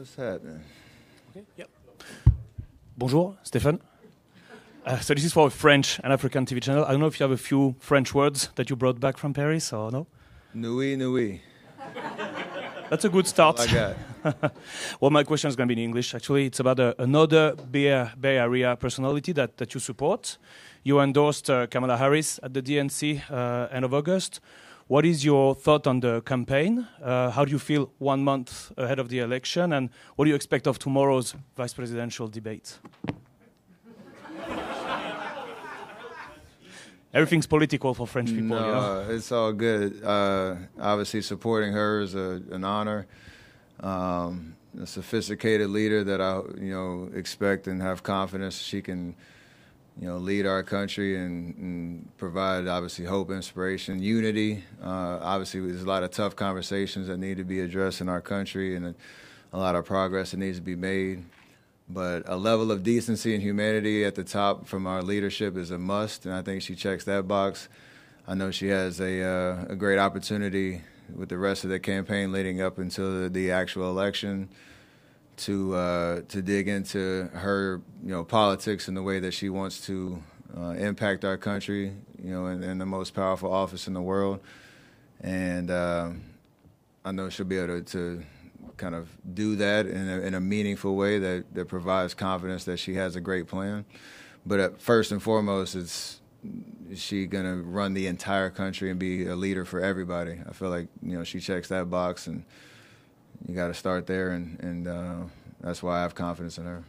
What's happening? Okay. Yep. Bonjour, Stéphane. So this is for a French and African TV channel. I don't know if you have a few French words that you brought back from Paris or no? Nui, nui. That's a good start. I got. Well, my question is going to be in English. Actually, it's about another Bay Area personality that you support. You endorsed Kamala Harris at the DNC end of August. What is your thought on the campaign? How do you feel 1 month ahead of the election? And what do you expect of tomorrow's vice presidential debate? Everything's political for French people. No, you know? it's all good. Obviously, supporting her is an honor. A sophisticated leader that I, expect and have confidence she can, lead our country and provide obviously hope, inspiration, unity. Obviously, there's a lot of tough conversations that need to be addressed in our country and a lot of progress that needs to be made. But a level of decency and humanity at the top from our leadership is a must, and I think she checks that box. I know she has a great opportunity with the rest of the campaign leading up until the actual election to dig into her, politics and the way that she wants to impact our country, in the most powerful office in the world. And I know she'll be able to kind of do that in a meaningful way that provides confidence that she has a great plan. But first and foremost, is she going to run the entire country and be a leader for everybody? I feel like, she checks that box, and you got to start there, and that's why I have confidence in her.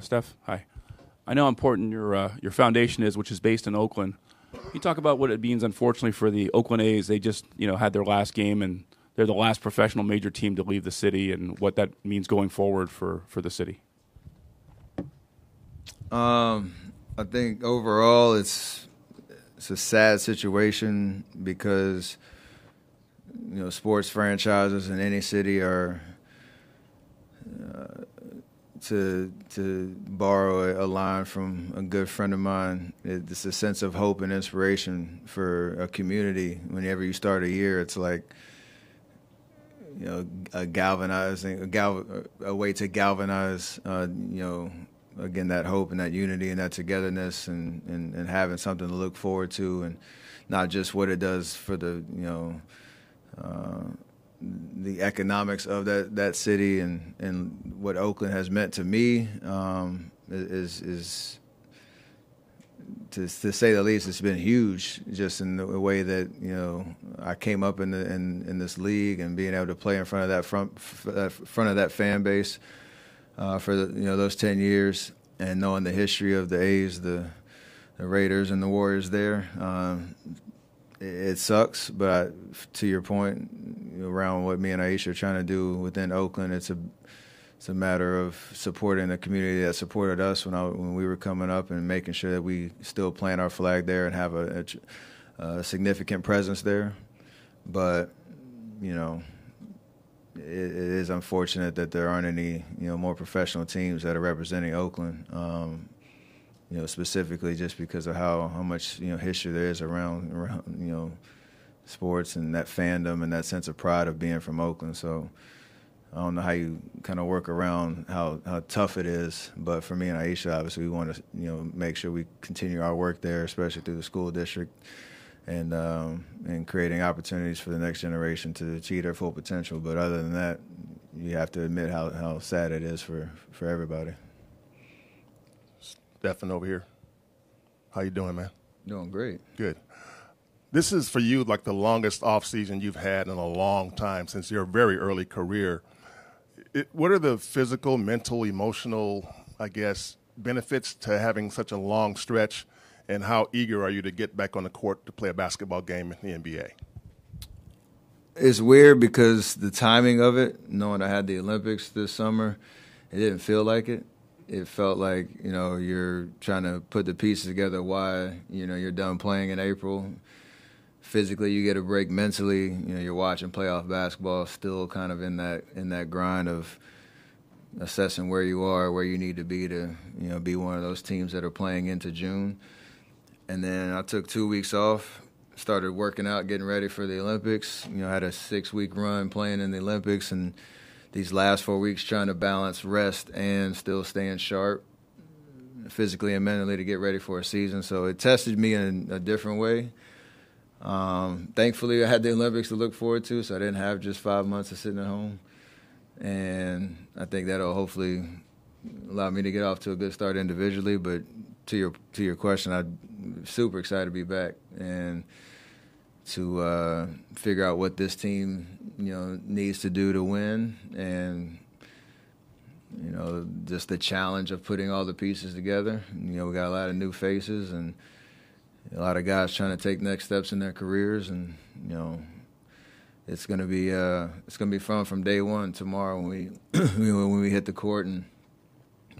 Steph, hi. I know how important your foundation is, which is based in Oakland. Can you talk about what it means, unfortunately, for the Oakland A's? They just, had their last game, and they're the last professional major team to leave the city, and what that means going forward for the city. I think overall it's a sad situation because sports franchises in any city are to borrow a line from a good friend of mine. It's a sense of hope and inspiration for a community. Whenever you start a year, it's like a way to galvanize, again, that hope and that unity and that togetherness and having something to look forward to, and not just what it does for the economics of that city and what Oakland has meant to me is to say the least. It's been huge, just in the way that I came up in this league and being able to play in front of that front of that fan base for those 10 years, and knowing the history of the A's, the Raiders, and the Warriors there. It sucks, but to your point, around what me and Aisha are trying to do within Oakland, it's a matter of supporting the community that supported us when we were coming up, and making sure that we still plant our flag there and have a significant presence there. But it is unfortunate that there aren't any more professional teams that are representing Oakland. Specifically just because of how much history there is around sports and that fandom and that sense of pride of being from Oakland. So I don't know how you kind of work around how tough it is, but for me and Aisha, obviously we want to make sure we continue our work there, especially through the school district, and creating opportunities for the next generation to achieve their full potential. But other than that, you have to admit how sad it is for everybody. Stephen over here. How you doing, man? Doing great. Good. This is for you like the longest off season you've had in a long time since your very early career. What are the physical, mental, emotional, benefits to having such a long stretch, and how eager are you to get back on the court to play a basketball game in the NBA? It's weird because the timing of it, knowing I had the Olympics this summer, it didn't feel like it. It felt like, you're trying to put the pieces together why, you're done playing in April. Physically, you get a break. Mentally, you're watching playoff basketball, still kind of in that grind of assessing where you are, where you need to be to, be one of those teams that are playing into June. And then I took 2 weeks off, started working out, getting ready for the Olympics. I had a 6-week run playing in the Olympics, and these last 4 weeks trying to balance rest and still staying sharp physically and mentally to get ready for a season. So it tested me in a different way. Thankfully, I had the Olympics to look forward to, so I didn't have just 5 months of sitting at home. And I think that'll hopefully allow me to get off to a good start individually. But to your question, I'm super excited to be back and to figure out what this team, needs to do to win, and just the challenge of putting all the pieces together. We got a lot of new faces and a lot of guys trying to take next steps in their careers, and it's gonna be fun from day one tomorrow when we when we hit the court and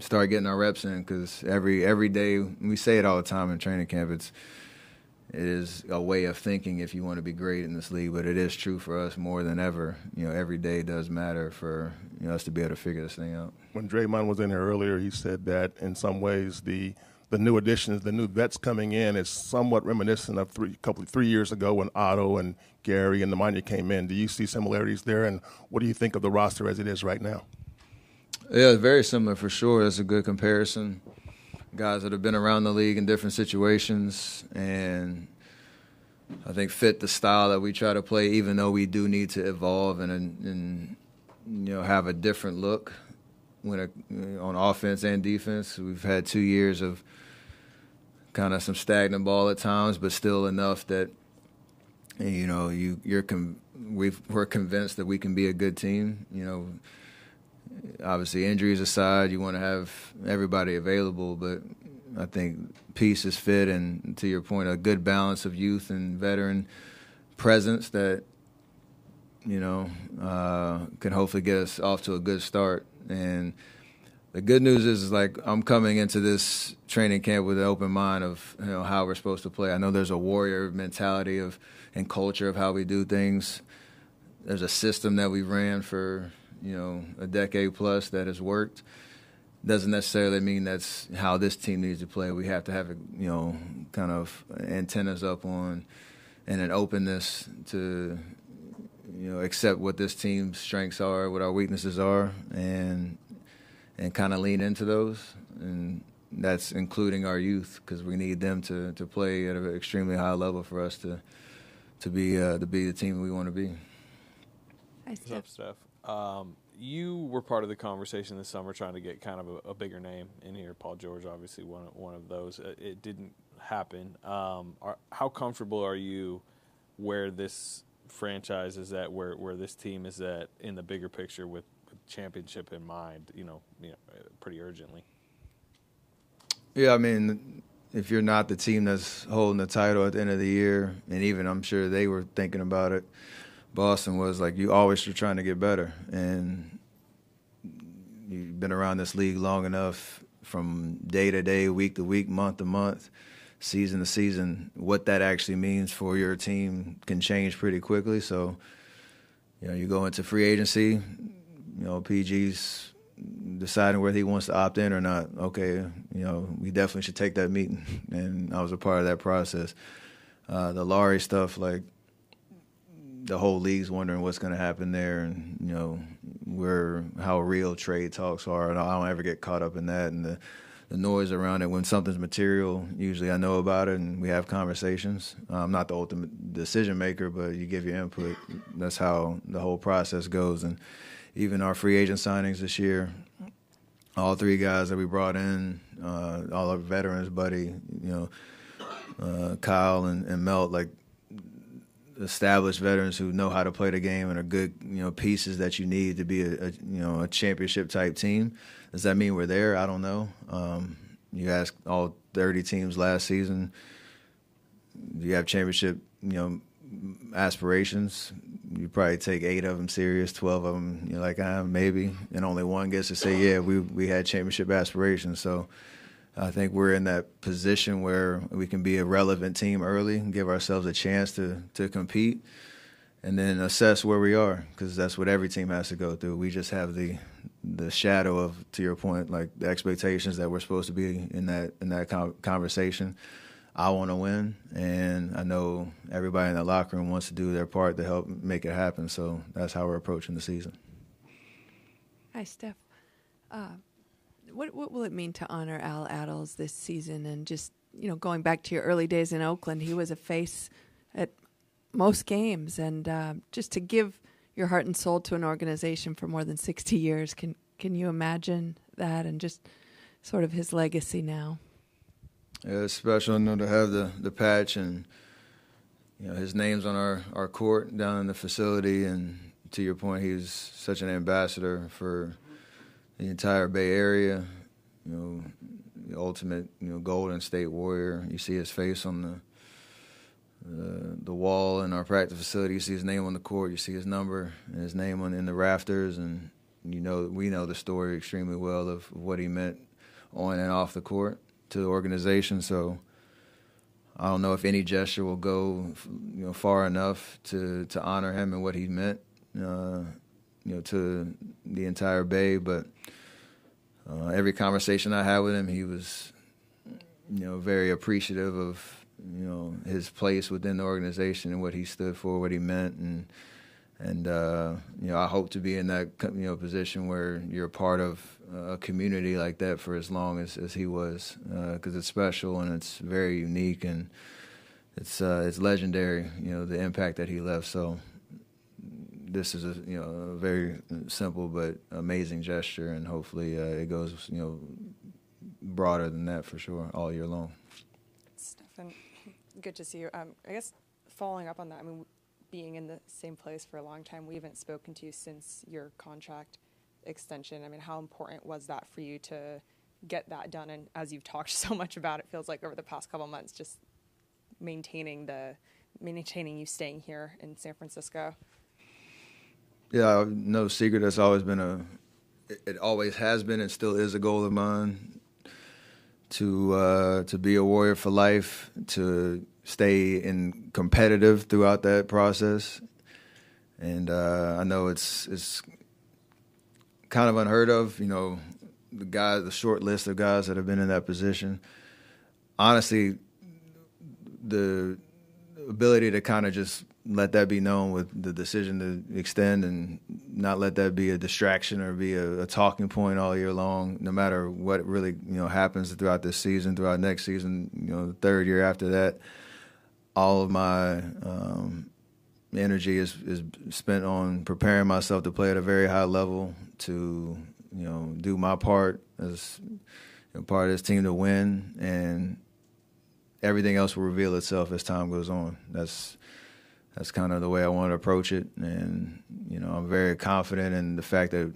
start getting our reps in. Because every day, we say it all the time in training camp, it is a way of thinking if you want to be great in this league, but it is true for us more than ever. Every day does matter for us to be able to figure this thing out. When Draymond was in here earlier, he said that in some ways the new additions, the new vets coming in, is somewhat reminiscent of 3 years ago when Otto and Gary and Nemanja came in. Do you see similarities there, and what do you think of the roster as it is right now? Yeah, very similar for sure. That's a good comparison. Guys that have been around the league in different situations and I think fit the style that we try to play, even though we do need to evolve and have a different look on offense and defense. We've had 2 years of kind of some stagnant ball at times, but still enough that we're convinced that we can be a good team. Obviously, injuries aside, you want to have everybody available, but I think pieces fit, and to your point, a good balance of youth and veteran presence that can hopefully get us off to a good start. And the good news is like I'm coming into this training camp with an open mind of how we're supposed to play. I know there's a warrior mentality and culture of how we do things. There's a system that we ran for a decade plus that has worked. Doesn't necessarily mean that's how this team needs to play. We have to have kind of antennas up on and an openness to accept what this team's strengths are, what our weaknesses are, and kind of lean into those. And that's including our youth, because we need them to play at an extremely high level for us to be the team we want to be. Hi, What's up, Steph? You were part of the conversation this summer trying to get kind of a bigger name in here. Paul George, obviously one of those. It didn't happen. How comfortable are you where this franchise is at, where this team is at in the bigger picture with championship in mind, pretty urgently? Yeah, I mean, if you're not the team that's holding the title at the end of the year, and even I'm sure they were thinking about it, Boston was like, you always are trying to get better. And you've been around this league long enough, from day to day, week to week, month to month, season to season, what that actually means for your team can change pretty quickly. So, you go into free agency, PG's deciding whether he wants to opt in or not. Okay, we definitely should take that meeting. And I was a part of that process. The Laurie stuff, like, the whole league's wondering what's going to happen there, and how real trade talks are, and I don't ever get caught up in that and the noise around it. When something's material, usually I know about it and we have conversations. I'm not the ultimate decision maker, but you give your input. That's how the whole process goes. And even our free agent signings this year, all 3 guys that we brought in, all our veterans, Buddy, Kyle and Melt, like, established veterans who know how to play the game and are good, pieces that you need to be a championship type team. Does that mean we're there? I don't know. You ask all 30 teams last season, do you have championship, aspirations? You probably take 8 of them serious, 12 of them, you're like, maybe, and only 1 gets to say, yeah, we had championship aspirations. So I think we're in that position where we can be a relevant team early and give ourselves a chance to compete, and then assess where we are, because that's what every team has to go through. We just have the shadow of, to your point, like the expectations that we're supposed to be in that conversation. I want to win, and I know everybody in the locker room wants to do their part to help make it happen. So that's how we're approaching the season. Hi, Steph. What will it mean to honor Al Attles this season? And just, going back to your early days in Oakland, he was a face at most games. And just to give your heart and soul to an organization for more than 60 years, can you imagine that and just sort of his legacy now? Yeah, it's special, to have the patch and, his name's on our court down in the facility. And to your point, he was such an ambassador for the entire Bay Area, the ultimate, Golden State Warrior. You see his face on the wall in our practice facility. You see his name on the court. You see his number and his name in the rafters. And, we know the story extremely well of what he meant on and off the court to the organization. So I don't know if any gesture will go, far enough to honor him and what he meant, to the entire Bay. But every conversation I had with him, he was, very appreciative of, his place within the organization and what he stood for, what he meant. And I hope to be in that, position where you're a part of a community like that for as long as he was, because it's special and it's very unique and it's legendary, the impact that he left. So this is a very simple but amazing gesture, and hopefully it goes, broader than that for sure all year long. Stefan, good to see you. I guess following up on that, being in the same place for a long time, we haven't spoken to you since your contract extension. How important was that for you to get that done? And as you've talked so much about, it feels like over the past couple of months, just maintaining you staying here in San Francisco. Yeah, no secret. That's always been it always has been and still is a goal of mine to be a Warrior for life, to stay competitive throughout that process. And I know it's kind of unheard of, the short list of guys that have been in that position. Honestly, the ability to kind of just let that be known with the decision to extend and not let that be a distraction or be a talking point all year long, no matter what really, happens throughout this season, throughout next season, the third year after that. All of my energy is spent on preparing myself to play at a very high level, to do my part as part of this team to win, and everything else will reveal itself as time goes on. That's kind of the way I want to approach it, and I'm very confident in the fact that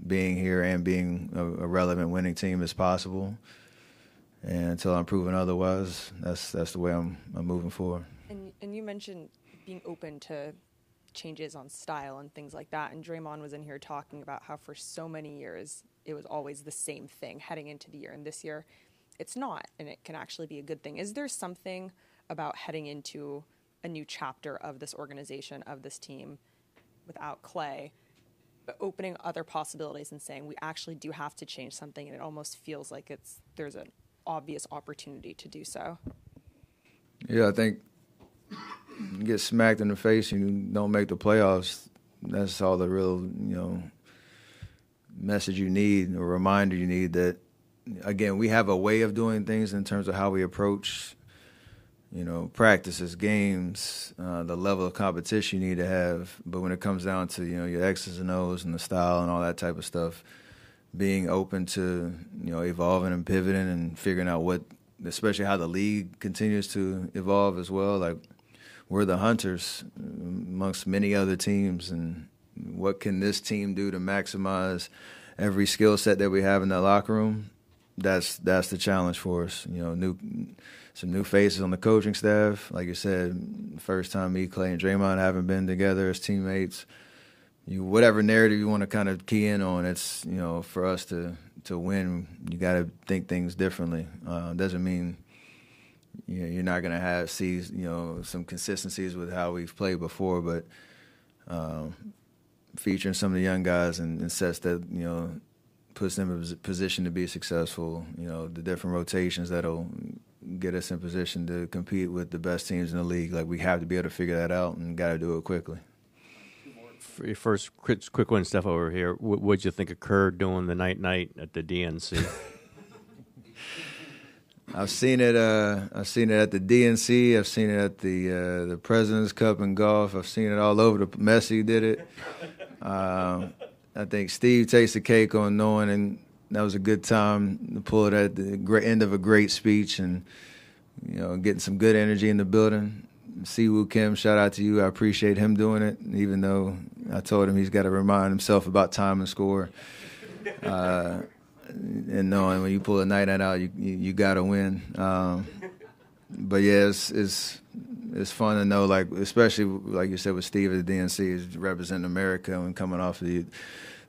being here and being a relevant winning team is possible. And until I'm proven otherwise, that's the way I'm moving forward. And you mentioned being open to changes on style and things like that. And Draymond was in here talking about how for so many years it was always the same thing heading into the year. And this year it's not, and it can actually be a good thing. Is there something about heading into a new chapter of this organization, of this team, without Klay, but opening other possibilities and saying we actually do have to change something, and it almost feels like there's an obvious opportunity to do so? Yeah, I think you get smacked in the face and you don't make the playoffs. That's all the real, message you need, or reminder you need that, again, we have a way of doing things in terms of how we approach, practices, games, the level of competition you need to have. But when it comes down to, your X's and O's and the style and all that type of stuff, being open to, evolving and pivoting and figuring out especially how the league continues to evolve as well. Like, we're the hunters amongst many other teams, and what can this team do to maximize every skill set that we have in that locker room? That's the challenge for us. Some new faces on the coaching staff. Like you said, first time me, Klay, and Draymond haven't been together as teammates. Whatever narrative you want to kind of key in on, it's, for us to win, you got to think things differently. Doesn't mean you're not going to see some consistencies with how we've played before, but featuring some of the young guys and sets that puts them in a position to be successful. The different rotations that'll get us in position to compete with the best teams in the league. Like, we have to be able to figure that out and got to do it quickly. For your first quick one, Steph, over here. What'd you think of Kerr doing the night at the DNC? I've seen it. I've seen it at the DNC. I've seen it at the President's Cup in golf. I've seen it all over. Messi did it. I think Steve takes the cake on knowing, and that was a good time to pull it at the end of a great speech, and getting some good energy in the building. Siwoo Kim, shout out to you. I appreciate him doing it, even though I told him he's got to remind himself about time and score. And knowing when you pull a night out, you got to win. But yeah, it's fun to know, like, especially like you said with Steve at the DNC, is representing America and coming off the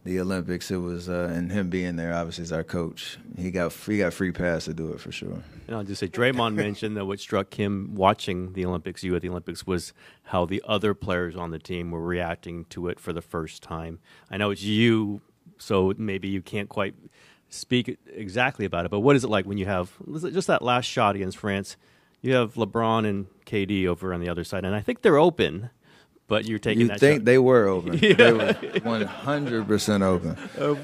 Olympics. It was and him being there, obviously, as our coach. He got free pass to do it for sure. And I'll just say, Draymond mentioned that what struck him watching the Olympics, you at the Olympics, was how the other players on the team were reacting to it for the first time. I know it's you, so maybe you can't quite speak exactly about it, but what is it like when you have just that last shot against France? You have LeBron and KD over on the other side, and I think they're open, but you're taking that shot. You think they were open. Yeah. They were 100% open.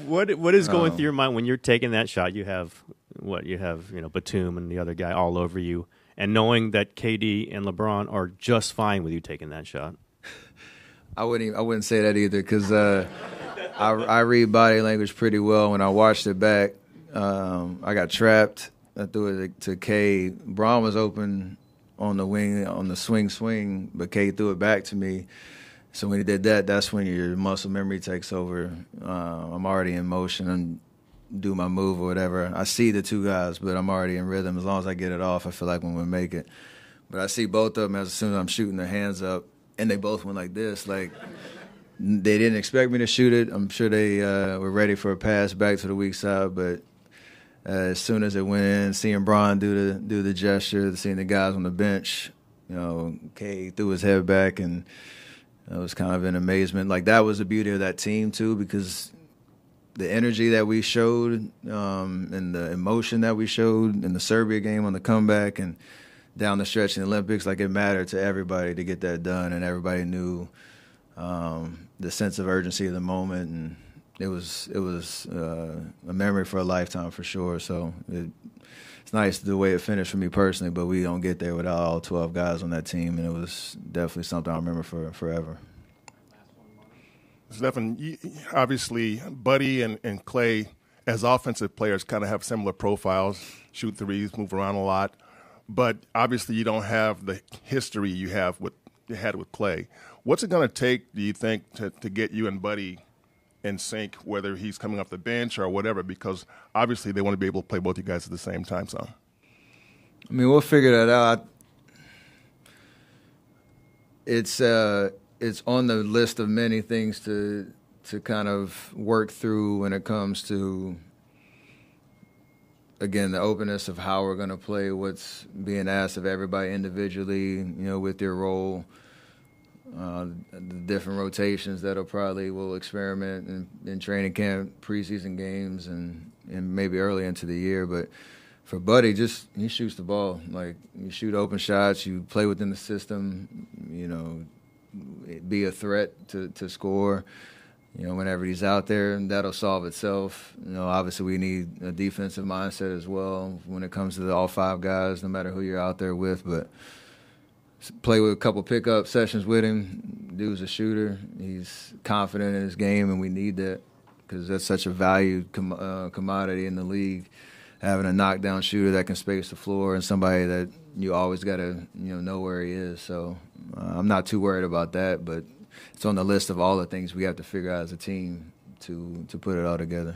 What is going through your mind when you're taking that shot? You have Batum and the other guy all over you, and knowing that KD and LeBron are just fine with you taking that shot. I wouldn't say that either, because I read body language pretty well. When I watched it back, I got trapped. I threw it to K. Braun was open on the wing, on the swing, but K threw it back to me. So when he did that, that's when your muscle memory takes over. I'm already in motion and do my move or whatever. I see the two guys, but I'm already in rhythm. As long as I get it off, I feel like when we make it. But I see both of them as soon as I'm shooting their hands up, and they both went like this, like – they didn't expect me to shoot it. I'm sure they were ready for a pass back to the weak side, but as soon as it went in, seeing Bron do the gesture, seeing the guys on the bench, K threw his head back, and I was kind of in amazement. Like, that was the beauty of that team too, because the energy that we showed and the emotion that we showed in the Serbia game on the comeback and down the stretch in the Olympics, like, it mattered to everybody to get that done, and everybody knew the sense of urgency of the moment, and it was a memory for a lifetime for sure. So it's nice the way it finished for me personally, but we don't get there without all 12 guys on that team, and it was definitely something I remember for forever. Stephen, obviously Buddy and Clay, as offensive players, kind of have similar profiles, shoot threes, move around a lot, but obviously you don't have the history you had with Clay. What's it going to take, do you think, to get you and Buddy in sync, whether he's coming off the bench or whatever? Because obviously they want to be able to play both you guys at the same time. So, I mean, we'll figure that out. It's on the list of many things to kind of work through when it comes to, again, the openness of how we're going to play, what's being asked of everybody individually, with their role. The different rotations that we'll experiment in training camp, preseason games, and maybe early into the year. But for Buddy, he shoots the ball. Like, you shoot open shots, you play within the system, be a threat to score. Whenever he's out there, and that'll solve itself. Obviously we need a defensive mindset as well when it comes to all five guys, no matter who you're out there with. But play with a couple pickup sessions with him. Dude's a shooter. He's confident in his game, and we need that because that's such a valued commodity in the league. Having a knockdown shooter that can space the floor and somebody that you always got to know where he is. So I'm not too worried about that, but it's on the list of all the things we have to figure out as a team to put it all together.